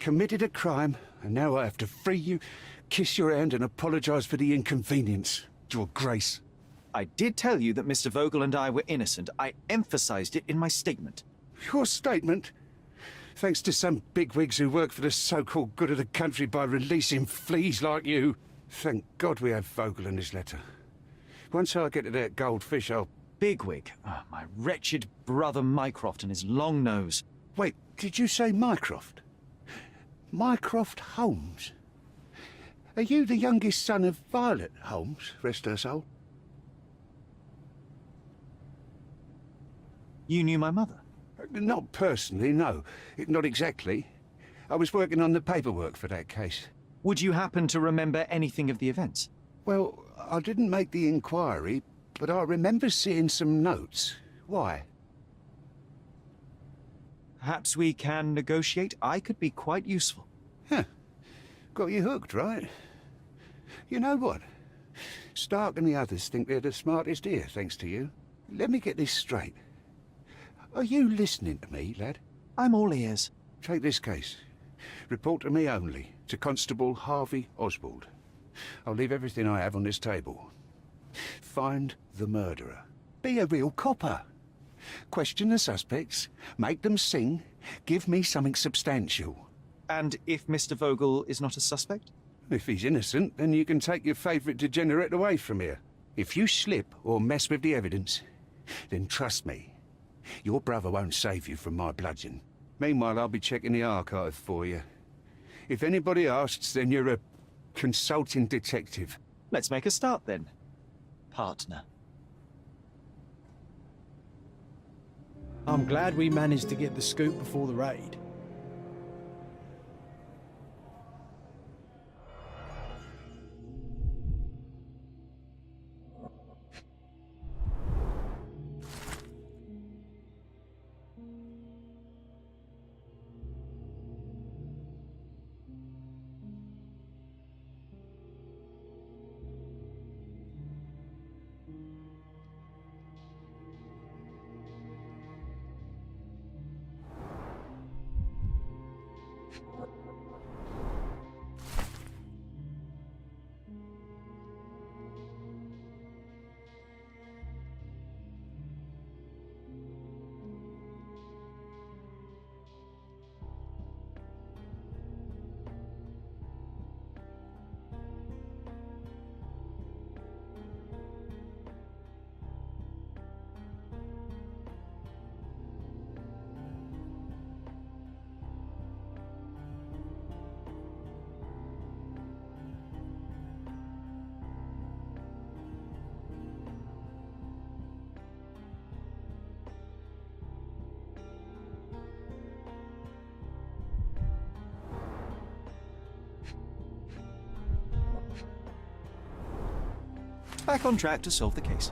committed a crime, and now I have to free you, kiss your hand and apologise for the inconvenience, Your Grace. I did tell you that Mr. Vogel and I were innocent. I emphasized it in my statement. Your statement? Thanks to some bigwigs who work for the so-called good of the country by releasing fleas like you. Thank God we have Vogel in his letter. Once I get to that goldfish, I'll... Bigwig? Oh, my wretched brother Mycroft and his long nose. Wait, did you say Mycroft? Mycroft Holmes? Are you the youngest son of Violet Holmes, rest her soul? You knew my mother? Not personally, no. Not exactly. I was working on the paperwork for that case. Would you happen to remember anything of the events? Well, I didn't make the inquiry, but I remember seeing some notes. Why? Perhaps we can negotiate. I could be quite useful. Huh. Got you hooked, right? You know what? Stark and the others think they're the smartest here, thanks to you. Let me get this straight. Are you listening to me, lad? I'm all ears. Take this case. Report to me only, to Constable Harvey Oswald. I'll leave everything I have on this table. Find the murderer. Be a real copper. Question the suspects, make them sing, give me something substantial. And if Mr. Vogel is not a suspect? If he's innocent, then you can take your favourite degenerate away from here. If you slip or mess with the evidence, then trust me, your brother won't save you from my bludgeon. Meanwhile, I'll be checking the archive for you. If anybody asks, then you're a consulting detective. Let's make a start then, partner. I'm glad we managed to get the scoop before the raid. Back on track to solve the case.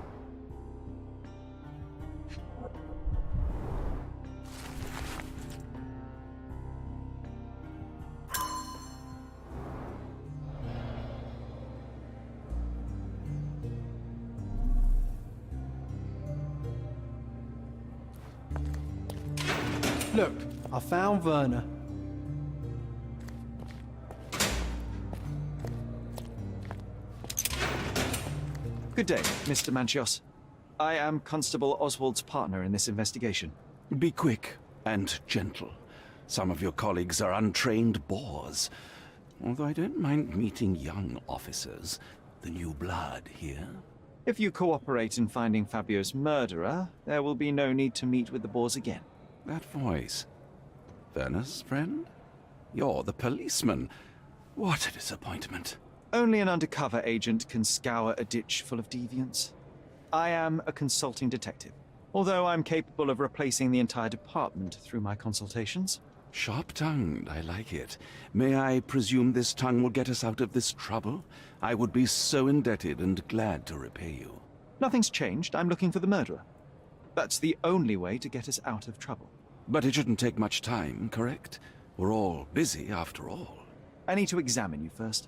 Look, I found Werner. Good day, Mr. Manchios. I am Constable Oswald's partner in this investigation. Be quick and gentle. Some of your colleagues are untrained boors. Although I don't mind meeting young officers, the new blood here. If you cooperate in finding Fabio's murderer, there will be no need to meet with the Boers again. That voice. Werner's friend? You're the policeman. What a disappointment. Only an undercover agent can scour a ditch full of deviants. I am a consulting detective, although I'm capable of replacing the entire department through my consultations. Sharp-tongued, I like it. May I presume this tongue will get us out of this trouble? I would be so indebted and glad to repay you. Nothing's changed. I'm looking for the murderer. That's the only way to get us out of trouble. But it shouldn't take much time, correct? We're all busy, after all. I need to examine you first.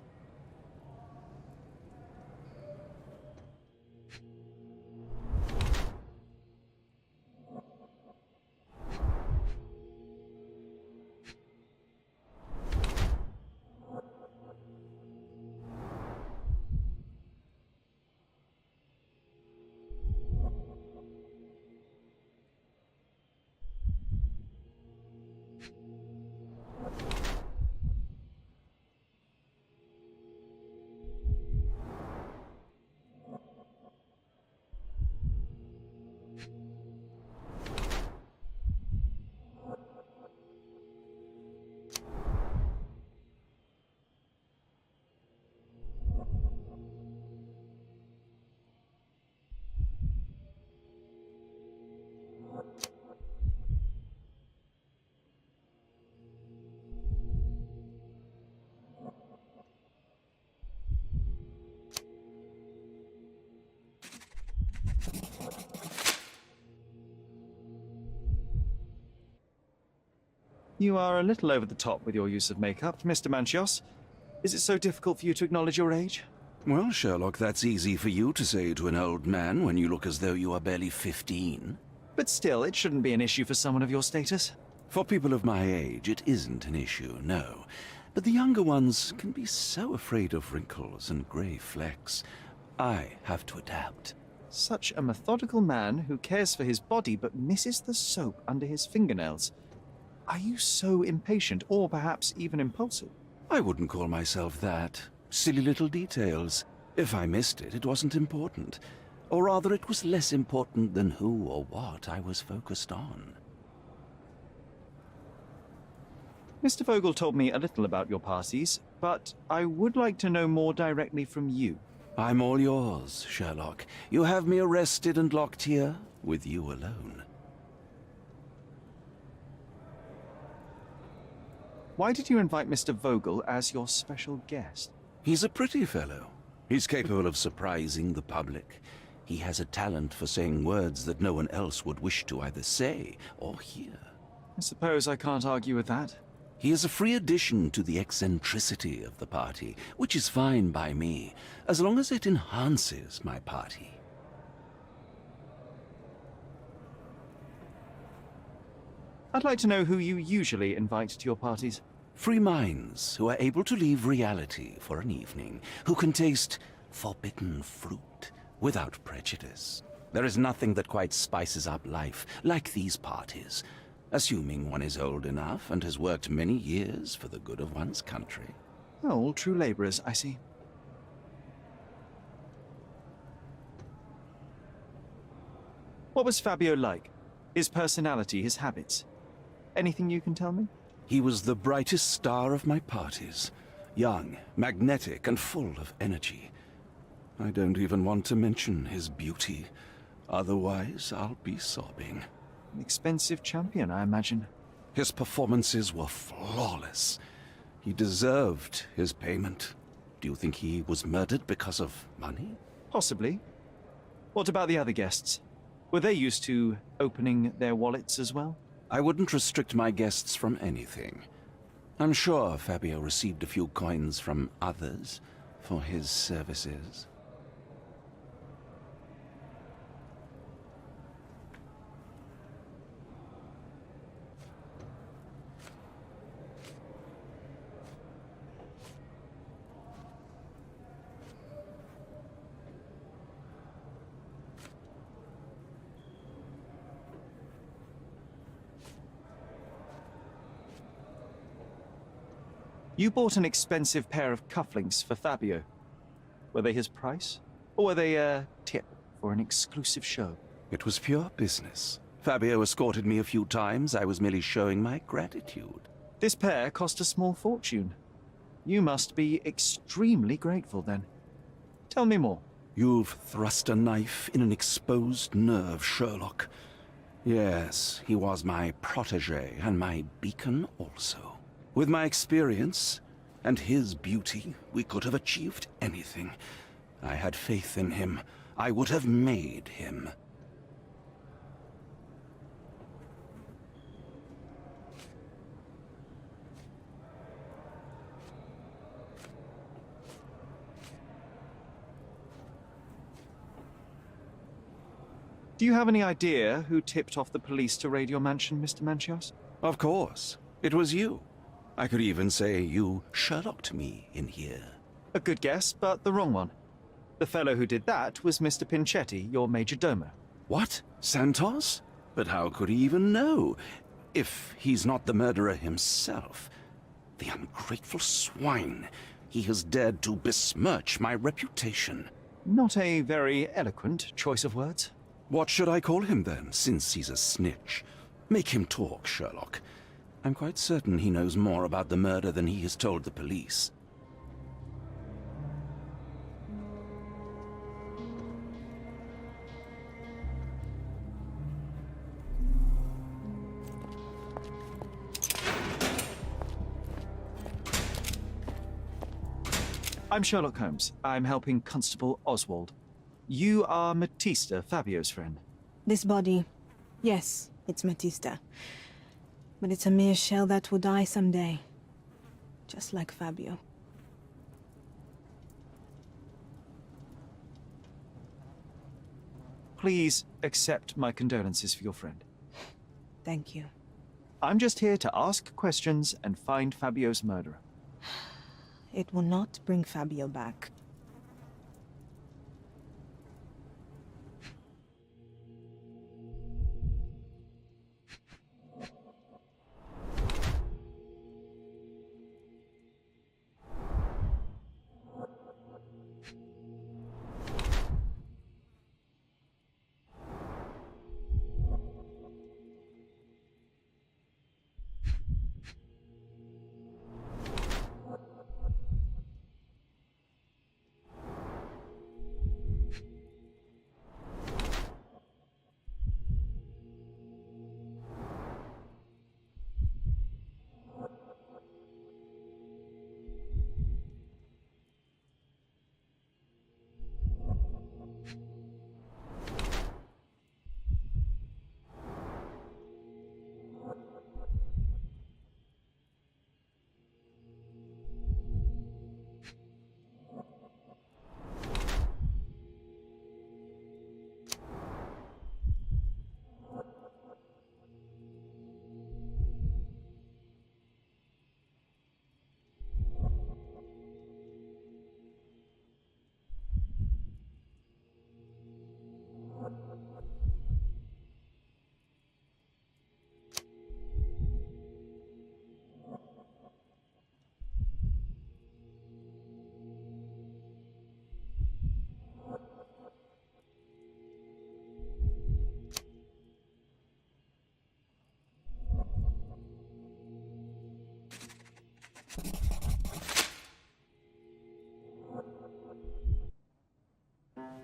You are a little over the top with your use of makeup, Mr. Manchios. Is it so difficult for you to acknowledge your age? Well, Sherlock, that's easy for you to say to an old man when you look as though you are barely 15. But still, it shouldn't be an issue for someone of your status. For people of my age, it isn't an issue, no. But the younger ones can be so afraid of wrinkles and grey flecks. I have to adapt. Such a methodical man who cares for his body but misses the soap under his fingernails. Are you so impatient, or perhaps even impulsive? I wouldn't call myself that. Silly little details. If I missed it, it wasn't important. Or rather, it was less important than who or what I was focused on. Mr. Vogel told me a little about your parties, but I would like to know more directly from you. I'm all yours, Sherlock. You have me arrested and locked here, with you alone. Why did you invite Mr. Vogel as your special guest? He's a pretty fellow. He's capable of surprising the public. He has a talent for saying words that no one else would wish to either say or hear. I suppose I can't argue with that. He is a free addition to the eccentricity of the party, which is fine by me, as long as it enhances my party. I'd like to know who you usually invite to your parties. Free minds who are able to leave reality for an evening, who can taste forbidden fruit without prejudice. There is nothing that quite spices up life like these parties, assuming one is old enough and has worked many years for the good of one's country. Oh, all true laborers, I see. What was Fabio like? His personality, his habits? Anything you can tell me? He was the brightest star of my parties. Young, magnetic, and full of energy. I don't even want to mention his beauty. Otherwise, I'll be sobbing. An expensive champion, I imagine. His performances were flawless. He deserved his payment. Do you think he was murdered because of money? Possibly. What about the other guests? Were they used to opening their wallets as well? I wouldn't restrict my guests from anything. I'm sure Fabio received a few coins from others for his services. You bought an expensive pair of cufflinks for Fabio. Were they his price? Or were they a tip for an exclusive show? It was pure business. Fabio escorted me a few times. I was merely showing my gratitude. This pair cost a small fortune. You must be extremely grateful then. Tell me more. You've thrust a knife in an exposed nerve, Sherlock. Yes, he was my protégé and my beacon also. With my experience and his beauty, we could have achieved anything. I had faith in him. I would have made him. Do you have any idea who tipped off the police to raid your mansion, Mr. Manchios? Of course. It was you. I could even say you Sherlocked me in here. A good guess, but the wrong one. The fellow who did that was Mr. Pinchetti, your major domo. What? Santos? But how could he even know? If he's not the murderer himself. The ungrateful swine. He has dared to besmirch my reputation. Not a very eloquent choice of words. What should I call him then, since he's a snitch? Make him talk, Sherlock. I'm quite certain he knows more about the murder than he has told the police. I'm Sherlock Holmes. I'm helping Constable Oswald. You are Matista, Fabio's friend. This body. Yes, it's Matista. But it's a mere shell that will die someday. Just like Fabio. Please accept my condolences for your friend. Thank you. I'm just here to ask questions and find Fabio's murderer. It will not bring Fabio back.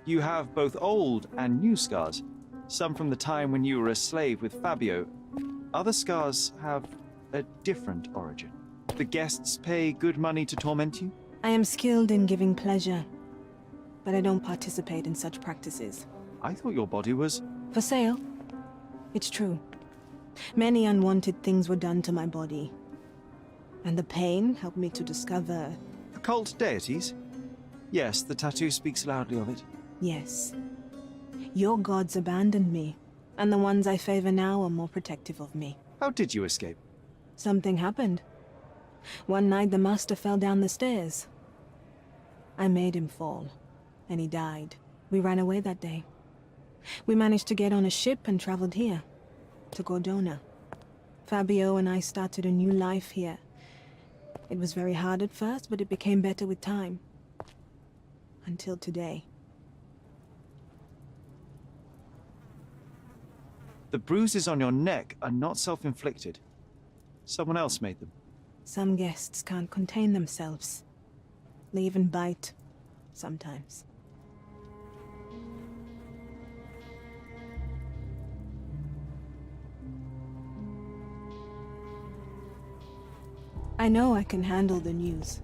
You have both old and new scars. Some from the time when you were a slave with Fabio. Other scars have a different origin. The guests pay good money to torment you? I am skilled in giving pleasure, but I don't participate in such practices. I thought your body was... For sale? It's true. Many unwanted things were done to my body. And the pain helped me to discover... Occult deities? Yes, the tattoo speaks loudly of it. Yes. Your gods abandoned me, and the ones I favor now are more protective of me. How did you escape? Something happened. One night the master fell down the stairs. I made him fall, and he died. We ran away that day. We managed to get on a ship and traveled here, to Gordona. Fabio and I started a new life here. It was very hard at first, but it became better with time. Until today. The bruises on your neck are not self-inflicted. Someone else made them. Some guests can't contain themselves. They even bite, sometimes. I know I can handle the news.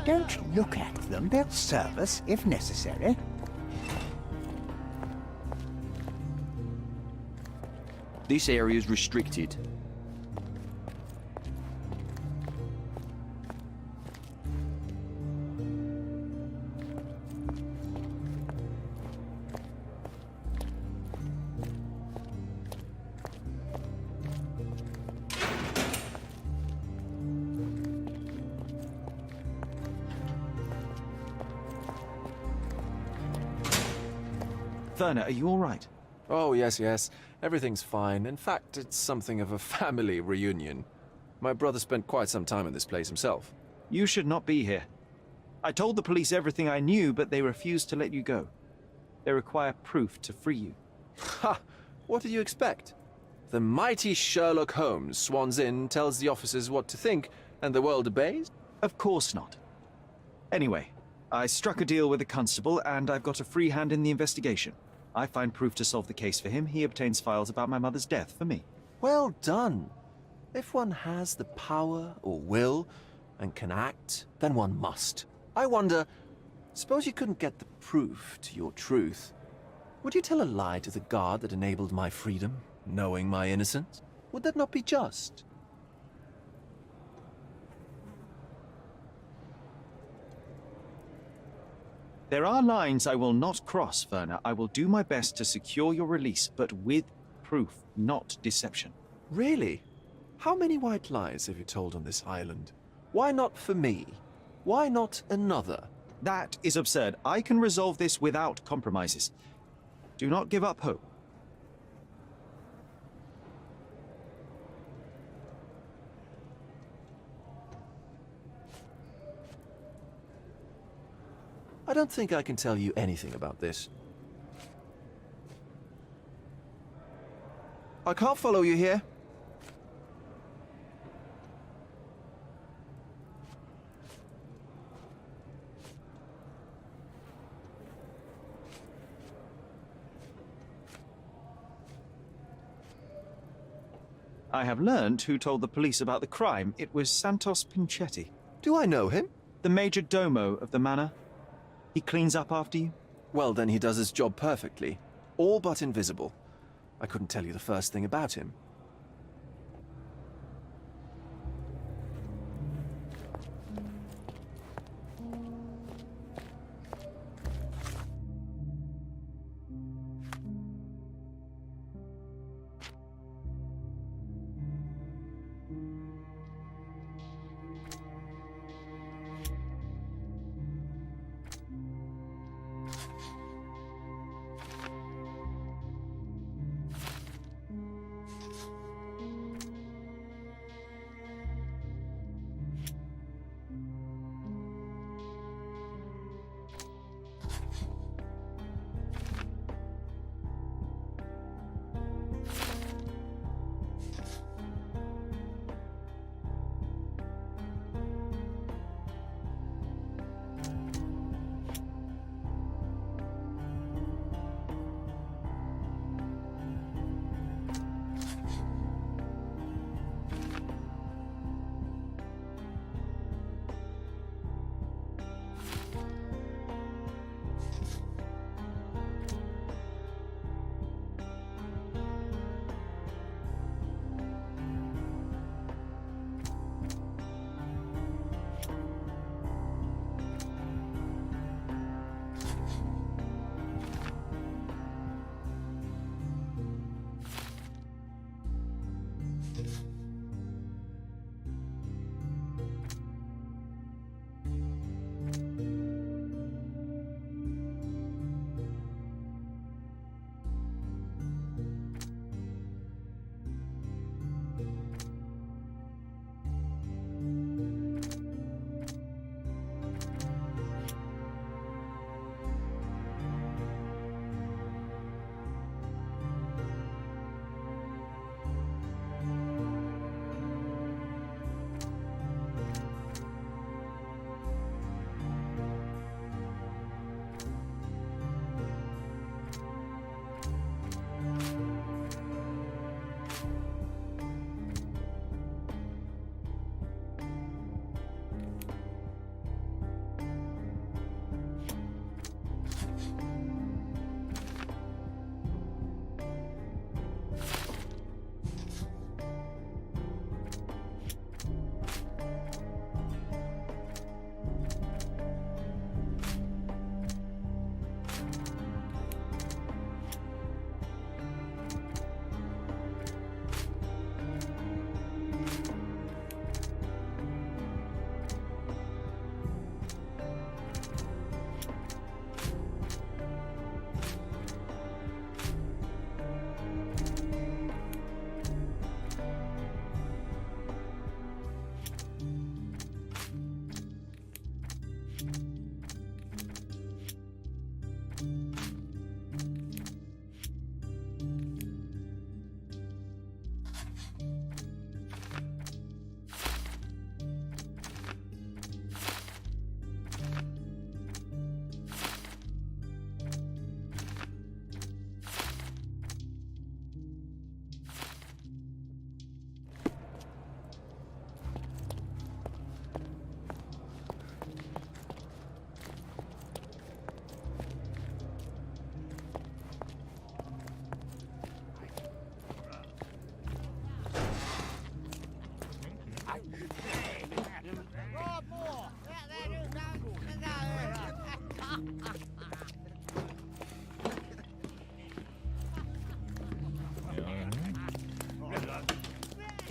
Don't look at them. They'll serve us if necessary. This area is restricted. Werner, are you all right? Oh, yes. Everything's fine. In fact, it's something of a family reunion. My brother spent quite some time in this place himself. You should not be here. I told the police everything I knew, but they refused to let you go. They require proof to free you. Ha! What did you expect? The mighty Sherlock Holmes swans in, tells the officers what to think, and the world obeys? Of course not. Anyway, I struck a deal with the constable, and I've got a free hand in the investigation. I find proof to solve the case for him. He obtains files about my mother's death for me. Well done. If one has the power or will and can act, then one must. I wonder, suppose you couldn't get the proof to your truth. Would you tell a lie to the guard that enabled my freedom, knowing my innocence? Would that not be just? There are lines I will not cross, Werner. I will do my best to secure your release, but with proof, not deception. Really? How many white lies have you told on this island? Why not for me? Why not another? That is absurd. I can resolve this without compromises. Do not give up hope. I don't think I can tell you anything about this. I can't follow you here. I have learned who told the police about the crime. It was Santos Pinchetti, Do I know him? the major domo of the manor. He cleans up after you. Well, then he does his job perfectly. All but invisible. I couldn't tell you the first thing about him.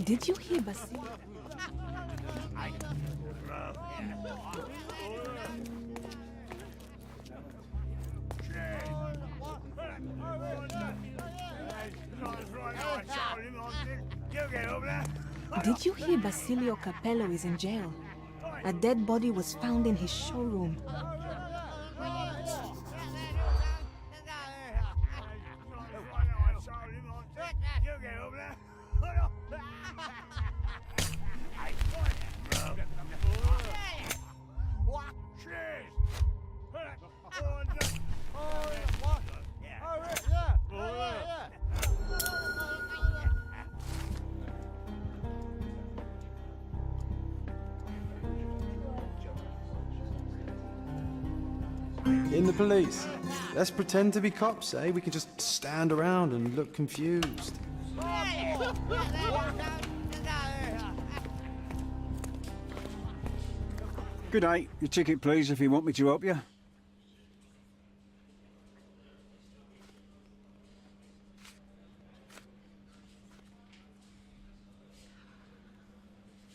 Did you hear Basil? Did you hear Basilio Capello is in jail? A dead body was found in his showroom. In the police. Let's pretend to be cops, eh? We can just stand around and look confused. Good night. Your ticket, please, if you want me to help you.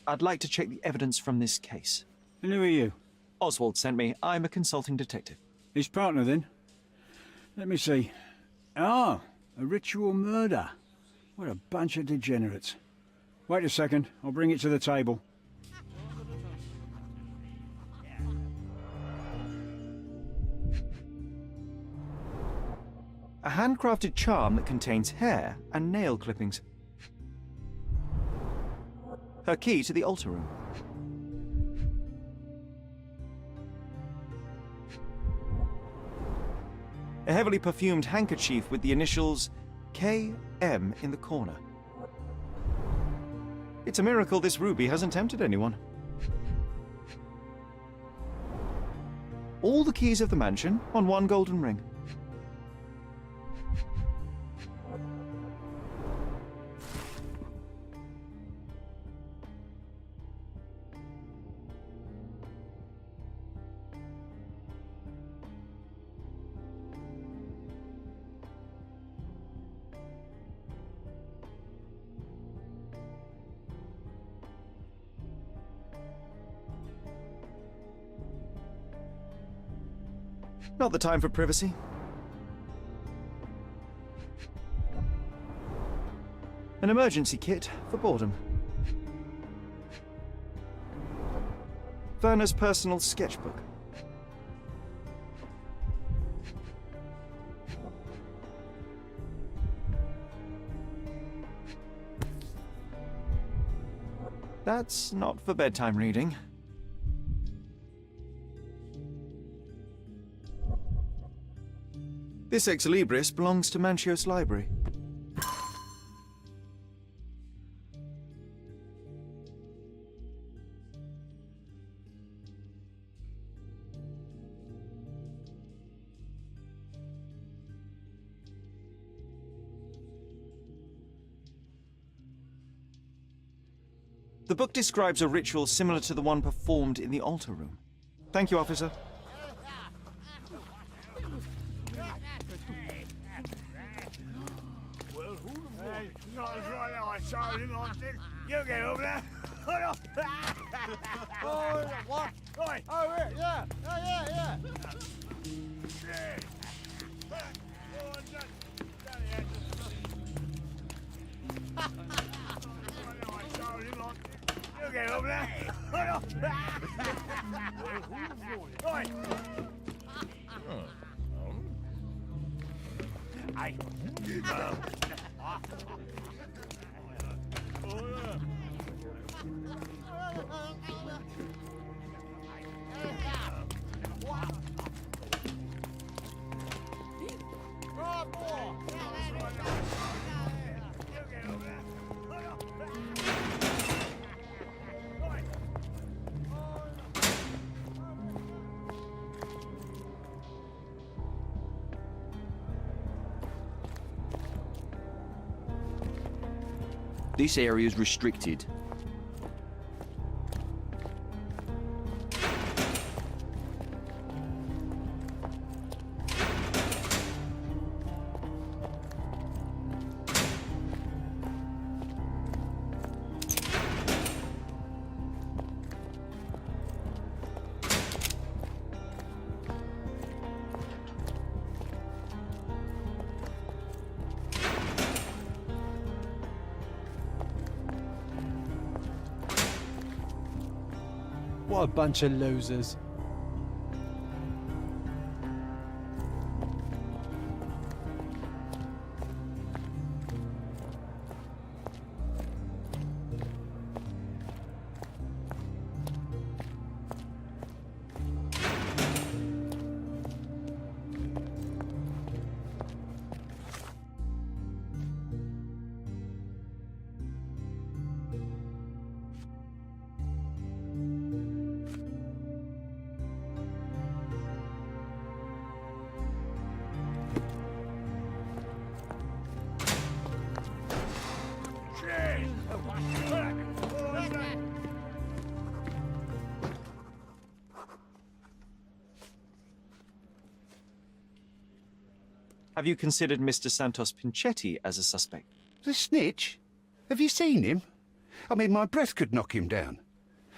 I'd like to check the evidence from this case. And who are you? Oswald sent me. I'm a consulting detective. His partner, then? Let me see. Ah, a ritual murder. What a bunch of degenerates. Wait a second. I'll bring it to the table. A handcrafted charm that contains hair and nail clippings. Her key to the altar room. A heavily perfumed handkerchief with the initials KM in the corner. It's a miracle this ruby hasn't tempted anyone. All the keys of the mansion on one golden ring. Not the time for privacy. An emergency kit for boredom. Werner's personal sketchbook. That's not for bedtime reading. This ex libris belongs to Manchios Library. The book describes a ritual similar to the one performed in the altar room. Thank you, officer. You get over there. Oh, what? Oh, yeah. Yeah. You get over there. This area is restricted. What a bunch of losers. Have you considered Mr. Santos Pinchetti as a suspect? The snitch? Have you seen him? I mean, my breath could knock him down.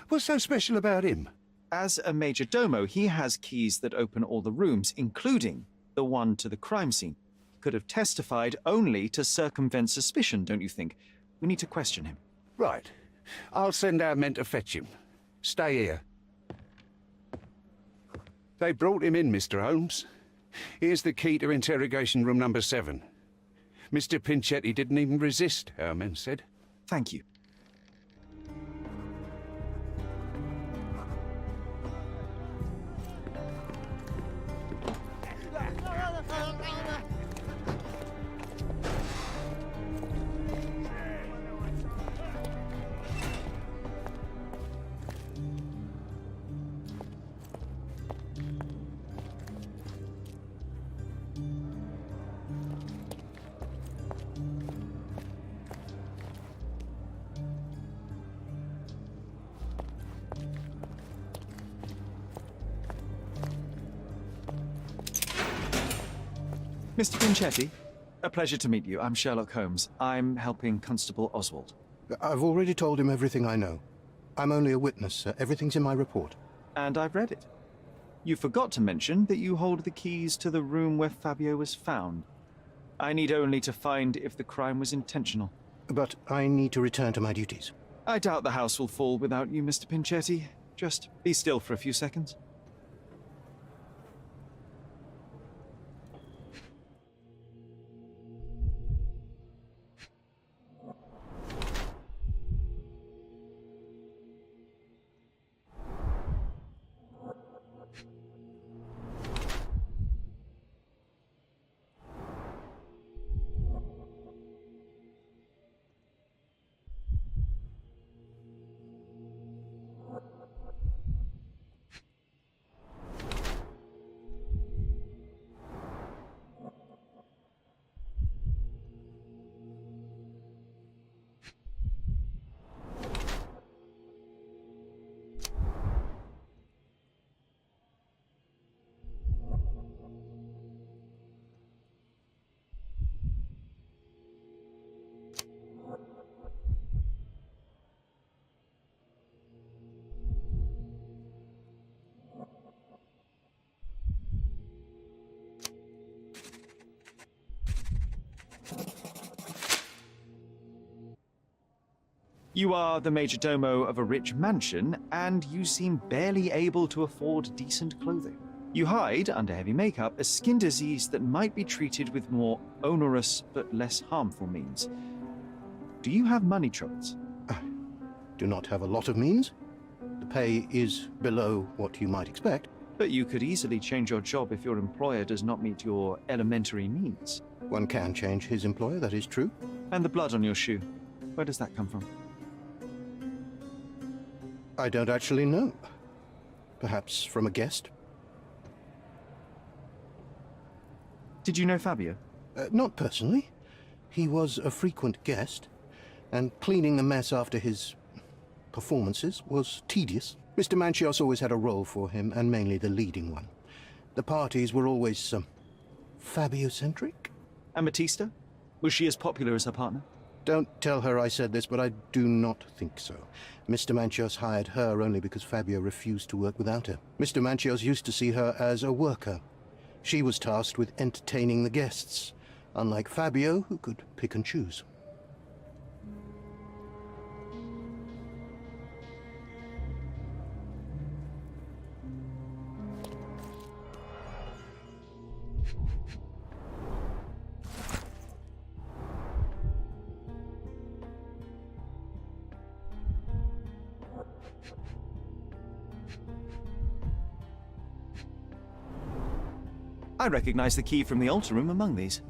What's so special about him? As a major domo, he has keys that open all the rooms, including the one to the crime scene. Could have testified only to circumvent suspicion, don't you think? We need to question him. Right. I'll send our men to fetch him. Stay here. They brought him in, Mr. Holmes. Here's the key to interrogation room number 7. Mr. Pinchetti didn't even resist, our men said. Thank you. Mr. Pinchetti, a pleasure to meet you. I'm Sherlock Holmes. I'm helping Constable Oswald. I've already told him everything I know. I'm only a witness, sir. Everything's in my report. And I've read it. You forgot to mention that you hold the keys to the room where Fabio was found. I need only to find if the crime was intentional. But I need to return to my duties. I doubt the house will fall without you, Mr. Pinchetti. Just be still for a few seconds. You are the major domo of a rich mansion, and you seem barely able to afford decent clothing. You hide, under heavy makeup, a skin disease that might be treated with more onerous but less harmful means. Do you have money troubles? I do not have a lot of means. The pay is below what you might expect. But you could easily change your job if your employer does not meet your elementary needs. One can change his employer, that is true. And the blood on your shoe, where does that come from? I don't actually know. Perhaps from a guest? Did you know Fabio? Not personally. He was a frequent guest, and cleaning the mess after his performances was tedious. Mr. Manchios always had a role for him, and mainly the leading one. The parties were always, Fabio-centric? And Batista? Was she as popular as her partner? Don't tell her I said this, but I do not think so. Mr. Manchios hired her only because Fabio refused to work without her. Mr. Manchios used to see her as a worker. She was tasked with entertaining the guests, unlike Fabio, who could pick and choose. I recognize the key from the altar room among these.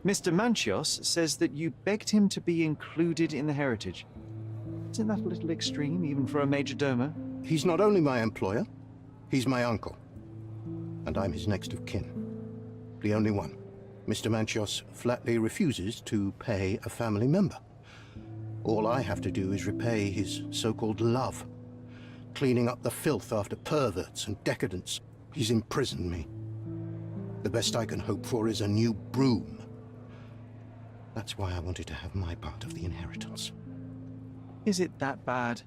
Mr. Manchios says that you begged him to be included in the heritage. Isn't that a little extreme, even for a major domo? He's not only my employer, he's my uncle. And I'm his next of kin. The only one. Mr. Manchios flatly refuses to pay a family member. All I have to do is repay his so-called love. Cleaning up the filth after perverts and decadents. He's imprisoned me. The best I can hope for is a new broom. That's why I wanted to have my part of the inheritance. Is it that bad?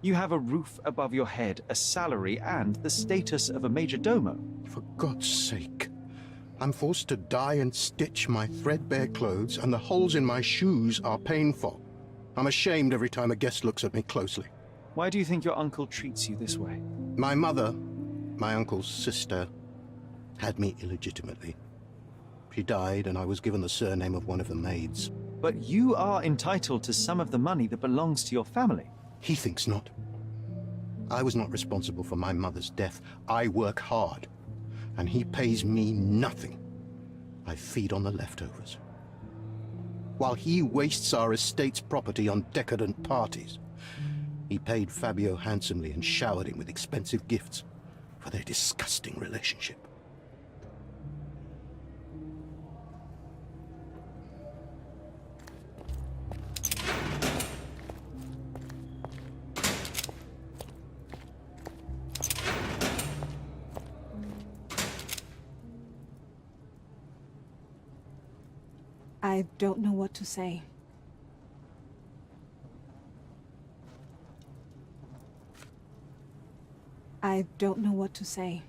You have a roof above your head, a salary, and the status of a major domo. For God's sake. I'm forced to dye and stitch my threadbare clothes, and the holes in my shoes are painful. I'm ashamed every time a guest looks at me closely. Why do you think your uncle treats you this way? My mother, my uncle's sister, had me illegitimately. She died, and I was given the surname of one of the maids. But you are entitled to some of the money that belongs to your family. He thinks not. I was not responsible for my mother's death. I work hard, and he pays me nothing. I feed on the leftovers. While he wastes our estate's property on decadent parties, he paid Fabio handsomely and showered him with expensive gifts for their disgusting relationship. I don't know what to say. I I don't know what to say.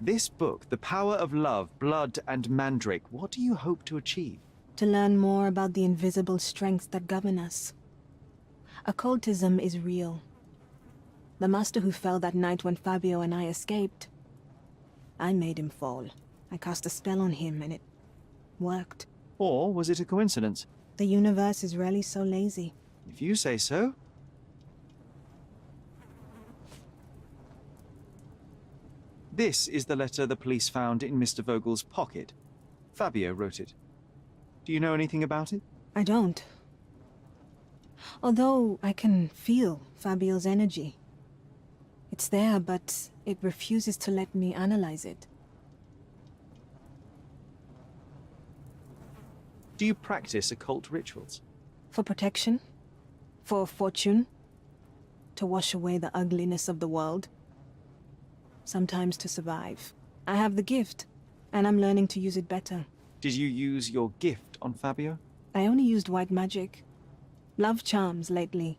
This book, The Power of Love, Blood, and Mandrake, what do you hope to achieve? To learn more about the invisible strengths that govern us. Occultism is real. The master who fell that night when Fabio and I escaped, I made him fall. I cast a spell on him and it worked. Or was it a coincidence? The universe is rarely so lazy. If you say so. This is the letter the police found in Mr. Vogel's pocket. Fabio wrote it. Do you know anything about it? I don't. Although I can feel Fabio's energy. It's there, but it refuses to let me analyze it. Do you practice occult rituals? For protection? For fortune? To wash away the ugliness of the world? Sometimes to survive. I have the gift, and I'm learning to use it better. Did you use your gift on Fabio? I only used white magic. Love charms lately.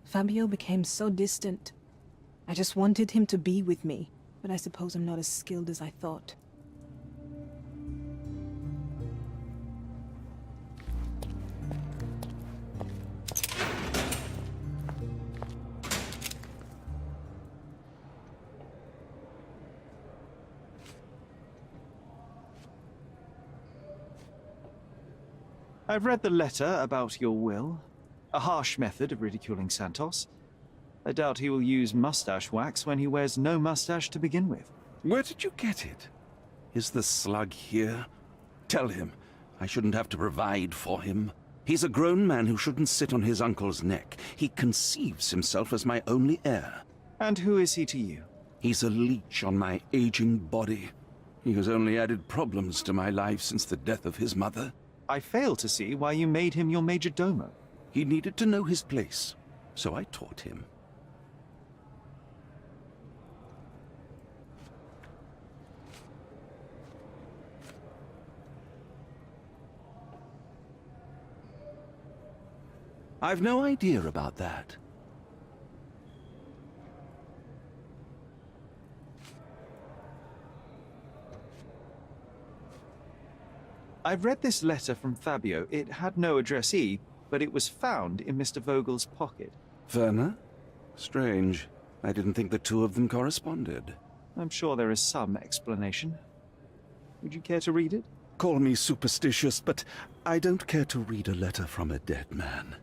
Fabio became so distant. I just wanted him to be with me, but I suppose I'm not as skilled as I thought. I've read the letter about your will. A harsh method of ridiculing Santos. I doubt he will use mustache wax when he wears no mustache to begin with. Where did you get it? Is the slug here? Tell him I shouldn't have to provide for him. He's a grown man who shouldn't sit on his uncle's neck. He conceives himself as my only heir. And who is he to you? He's a leech on my aging body. He has only added problems to my life since the death of his mother. I fail to see why you made him your major domo. He needed to know his place, so I taught him. I've no idea about that. I've read this letter from Fabio. It had no addressee, but it was found in Mr. Vogel's pocket. Werner? Strange. I didn't think the two of them corresponded. I'm sure there is some explanation. Would you care to read it? Call me superstitious, but I don't care to read a letter from a dead man.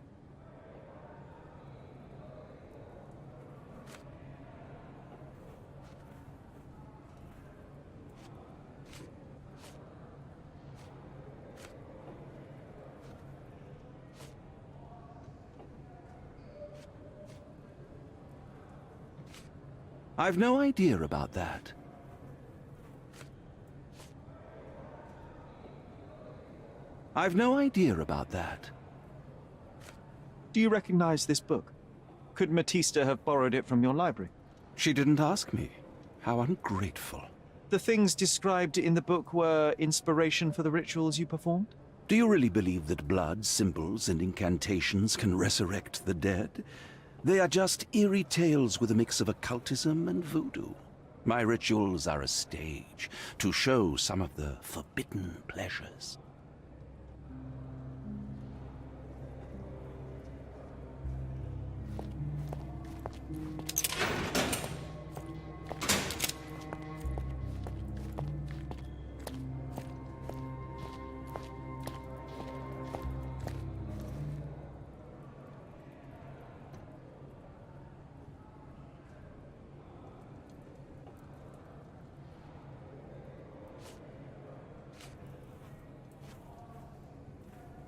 I've no idea about that. I've no idea about that. Do you recognize this book? Could Matista have borrowed it from your library? She didn't ask me. How ungrateful. The things described in the book were inspiration for the rituals you performed? Do you really believe that blood, symbols, and incantations can resurrect the dead? They are just eerie tales with a mix of occultism and voodoo. My rituals are a stage to show some of the forbidden pleasures.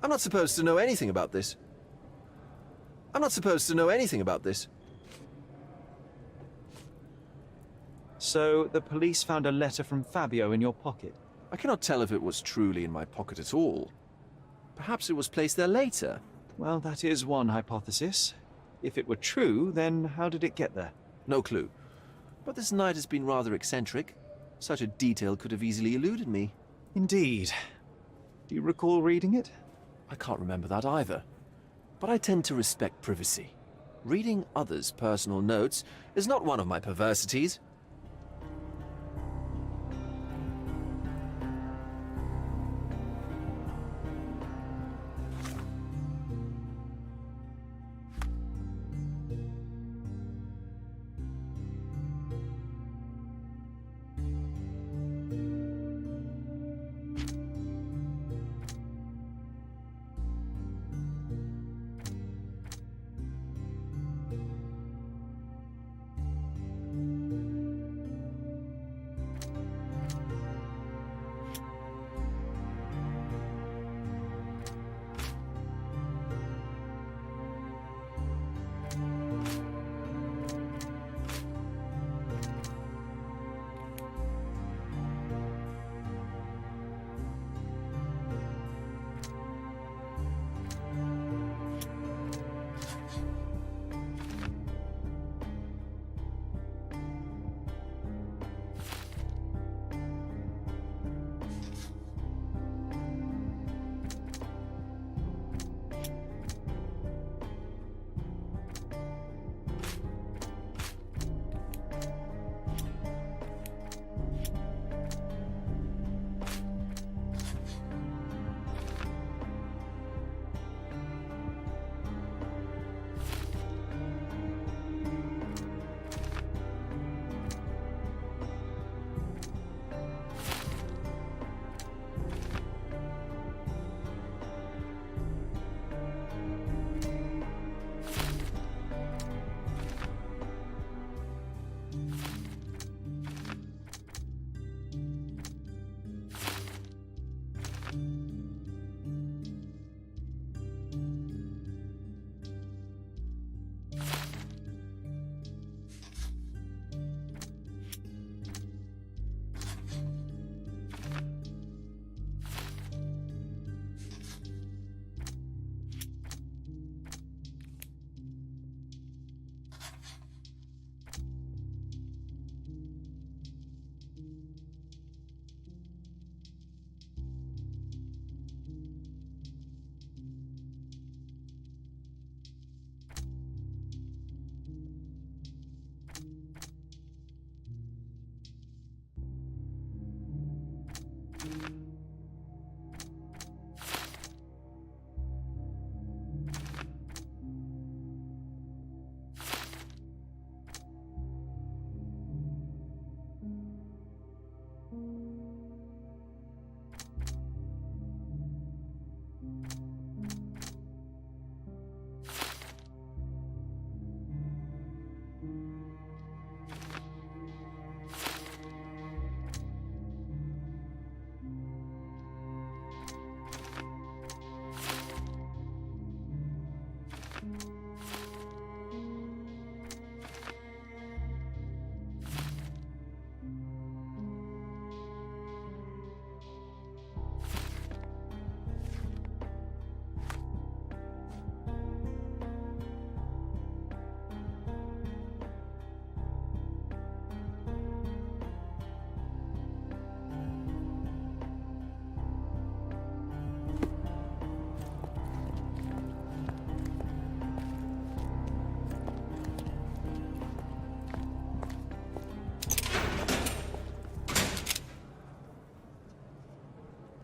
I'm not supposed to know anything about this. I'm not supposed to know anything about this. So, the police found a letter from Fabio in your pocket? I cannot tell if it was truly in my pocket at all. Perhaps it was placed there later. Well, that is one hypothesis. If it were true, then how did it get there? No clue. But this night has been rather eccentric. Such a detail could have easily eluded me. Indeed. Do you recall reading it? I can't remember that either. But I tend to respect privacy. reading others' personal notes is not one of my perversities.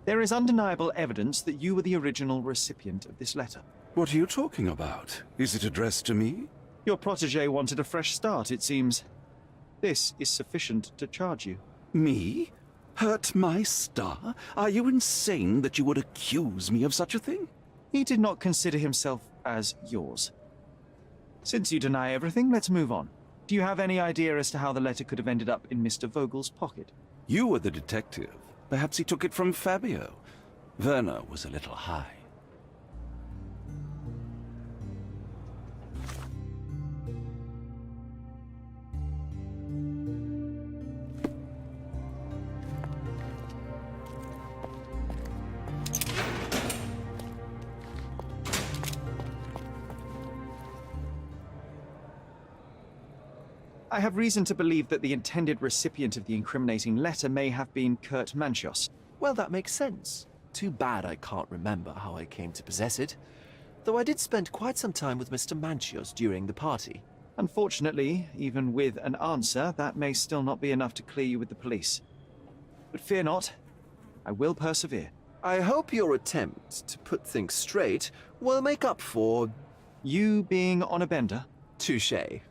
There is undeniable evidence that you were the original recipient of this letter. What are you talking about? Is it addressed to me? Your protégé wanted a fresh start, it seems. This is sufficient to charge you. Me? Hurt my star? Are you insane that you would accuse me of such a thing? He did not consider himself as yours. Since you deny everything, let's move on. Do you have any idea as to how the letter could have ended up in Mr. Vogel's pocket? You were the detective. Perhaps he took it from Fabio. Werner was a little high. I have reason to believe that the intended recipient of the incriminating letter may have been Kurt Manchos. Well, that makes sense. Too bad I can't remember how I came to possess it. though I did spend quite some time with Mr. Manchios during the party. Unfortunately, even with an answer, that may still not be enough to clear you with the police. But fear not, I will persevere. I hope your attempt to put things straight will make up for... You being on a bender? touché.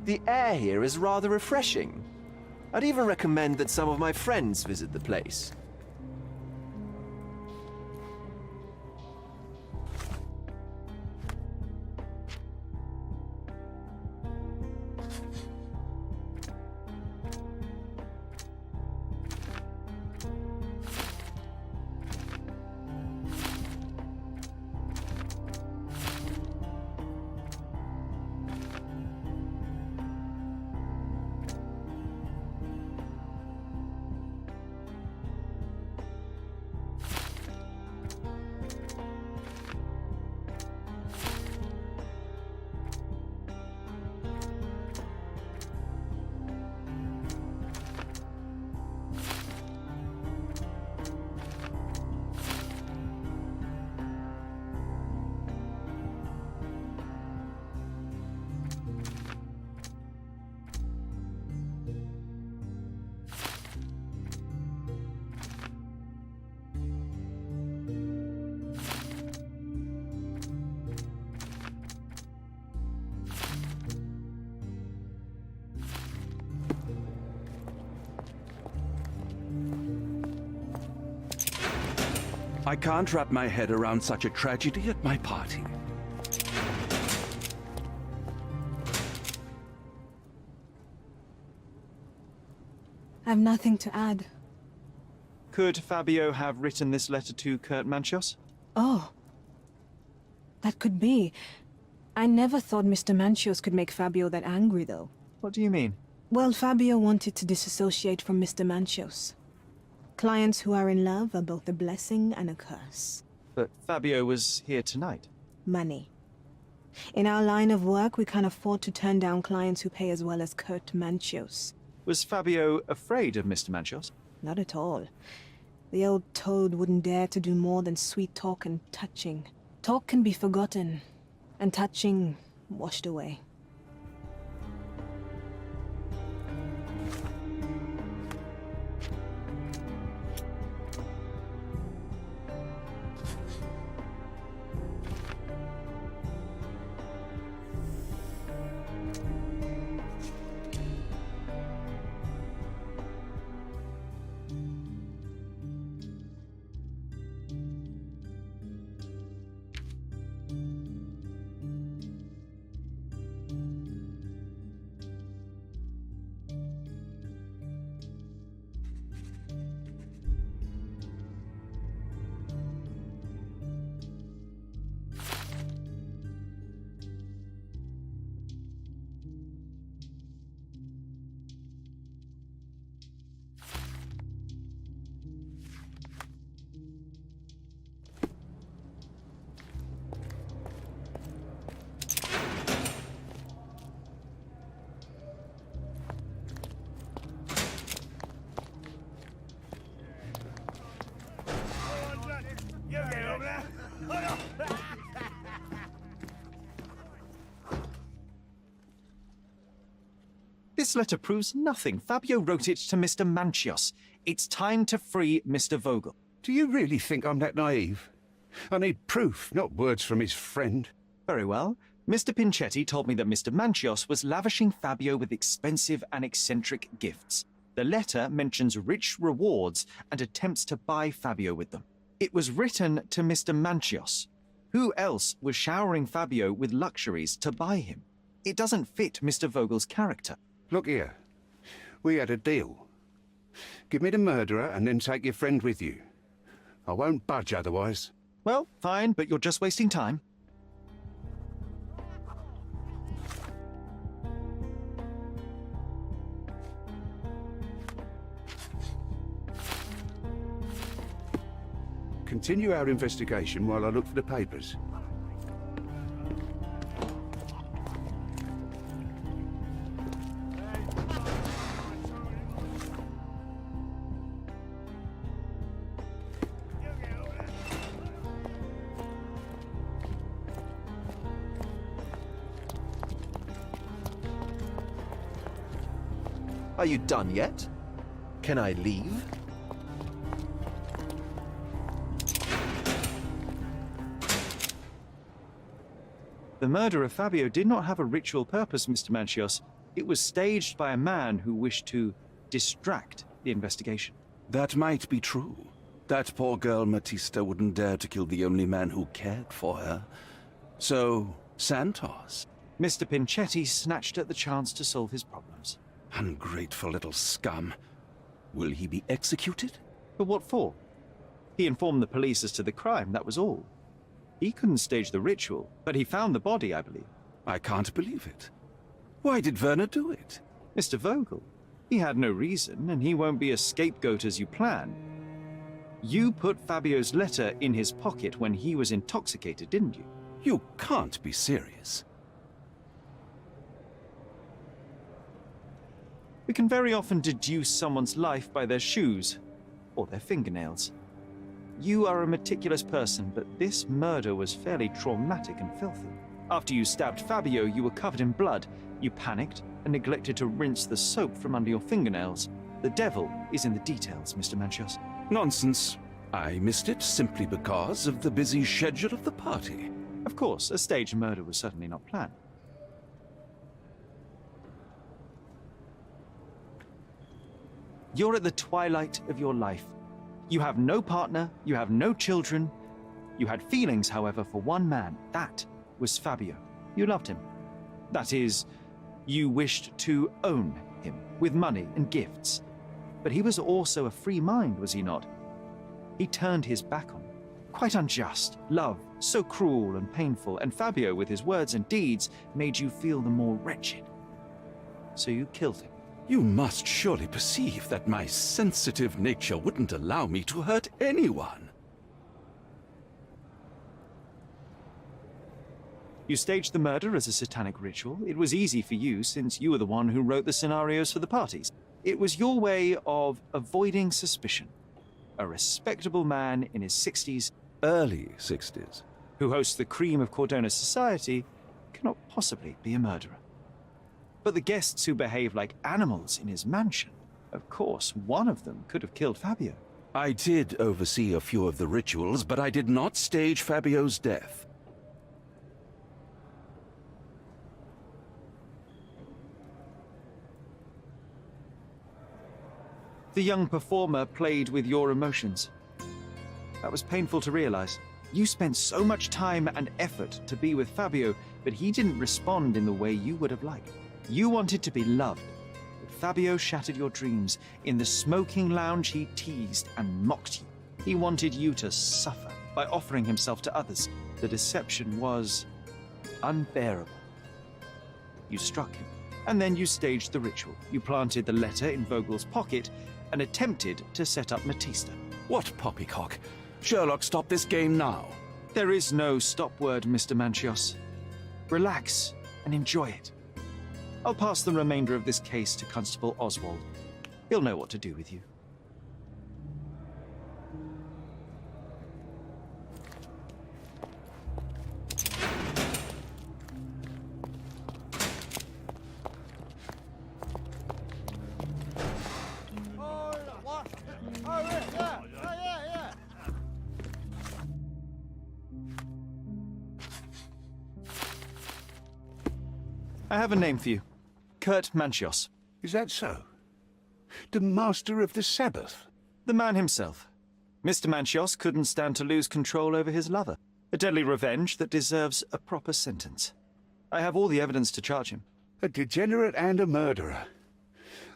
The air here is rather refreshing. I'd even recommend that some of my friends visit the place. I can't wrap my head around such a tragedy at my party. I've nothing to add. Could Fabio have written this letter to Kurt Manchios? Oh. That could be. I never thought Mr. Manchios could make Fabio that angry, though. What do you mean? Well, Fabio wanted to disassociate from Mr. Manchios. Clients who are in love are both a blessing and a curse. But Fabio was here tonight. Money. In our line of work, we can't afford to turn down clients who pay as well as Kurt Manchios. Was Fabio afraid of Mr. Manchios? Not at all. The old toad wouldn't dare to do more than sweet talk and touching. Talk can be forgotten, and touching washed away. This letter proves nothing. Fabio wrote it to Mr. Manchios. It's time to free Mr. Vogel. Do you really think I'm that naive? I need proof, not words from his friend. Very well. Mr. Pinchetti told me that Mr. Manchios was lavishing Fabio with expensive and eccentric gifts. The letter mentions rich rewards and attempts to buy Fabio with them. It was written to Mr. Manchios. Who else was showering Fabio with luxuries to buy him? It doesn't fit Mr. Vogel's character. Look here. We had a deal. Give me the murderer and then take your friend with you. I won't budge otherwise. Well, fine, but you're just wasting time. Continue our investigation while I look for the papers. Are you done yet? Can I leave? The murder of Fabio did not have a ritual purpose, Mr. Manchios. It was staged by a man who wished to distract the investigation. That might be true. That poor girl Matista wouldn't dare to kill the only man who cared for her. So, Santos. Mr. Pinchetti snatched at the chance to solve his problems. Ungrateful little scum. Will he be executed? But what for? He informed the police as to the crime, that was all. He couldn't stage the ritual, but he found the body, I believe. I can't believe it. Why did Werner do it? Mr. Vogel. He had no reason, and he won't be a scapegoat as you plan. You put Fabio's letter in his pocket when he was intoxicated, didn't you? You can't be serious. We can very often deduce someone's life by their shoes, or their fingernails. You are a meticulous person, but this murder was fairly traumatic and filthy. After you stabbed Fabio, you were covered in blood. You panicked and neglected to rinse the soap from under your fingernails. The devil is in the details, Mr. Manchios. Nonsense. I missed it simply because of the busy schedule of the party. Of course, a staged murder was certainly not planned. You're at the twilight of your life. You have no partner, you have no children. You had feelings, however, for one man. That was Fabio. You loved him. That is, you wished to own him with money and gifts. But he was also a free mind, was he not? He turned his back on you. Quite unjust. Love, so cruel and painful, and Fabio, with his words and deeds, made you feel the more wretched. So you killed him. You must surely perceive that my sensitive nature wouldn't allow me to hurt anyone. You staged the murder as a satanic ritual. It was easy for you, since you were the one who wrote the scenarios for the parties. It was your way of avoiding suspicion. A respectable man in his 60s, Early 60s. who hosts the cream of Cordona's society, cannot possibly be a murderer. But the guests who behave like animals in his mansion, of course, one of them could have killed Fabio. I did oversee a few of the rituals, but I did not stage Fabio's death. The young performer played with your emotions. That was painful to realize. You spent so much time and effort to be with Fabio, but he didn't respond in the way you would have liked. You wanted to be loved, but Fabio shattered your dreams. In the smoking lounge, he teased and mocked you. He wanted you to suffer by offering himself to others. The deception was unbearable. You struck him, and then you staged the ritual. You planted the letter in Vogel's pocket and attempted to set up Matista. What poppycock? Sherlock, stop this game now. There is no stop word, Mr. Manchios. Relax and enjoy it. I'll pass the remainder of this case to Constable Oswald. He'll know what to do with you. I have a name for you. Kurt Manchios. Is that so? The Master of the Sabbath? The man himself. Mr. Manchios couldn't stand to lose control over his lover. A deadly revenge that deserves a proper sentence. I have all the evidence to charge him. A degenerate and a murderer.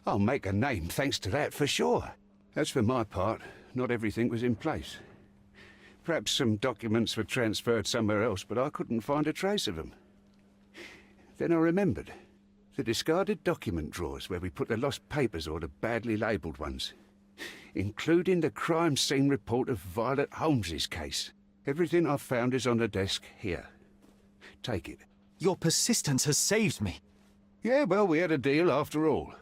I'll make a name thanks to that for sure. As for my part, not everything was in place. Perhaps some documents were transferred somewhere else, but I couldn't find a trace of them. Then I remembered. The discarded document drawers where we put the lost papers or the badly labelled ones. Including the crime scene report of Violet Holmes's case. Everything I've found is on the desk here. Take it. Your persistence has saved me. Yeah, well, we had a deal after all.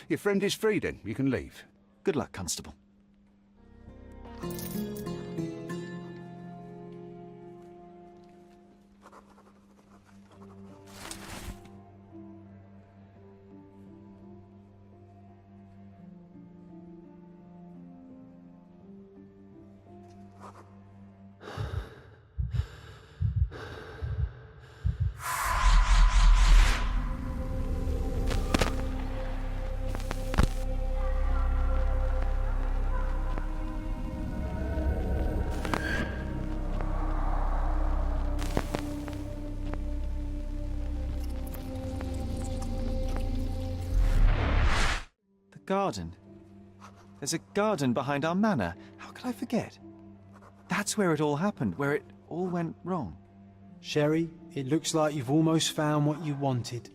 Your friend is free then. You can leave. Good luck, Constable. Garden. There's a garden behind our manor. How could I forget? That's where it all happened, where it all went wrong. Sherry, it looks like you've almost found what you wanted.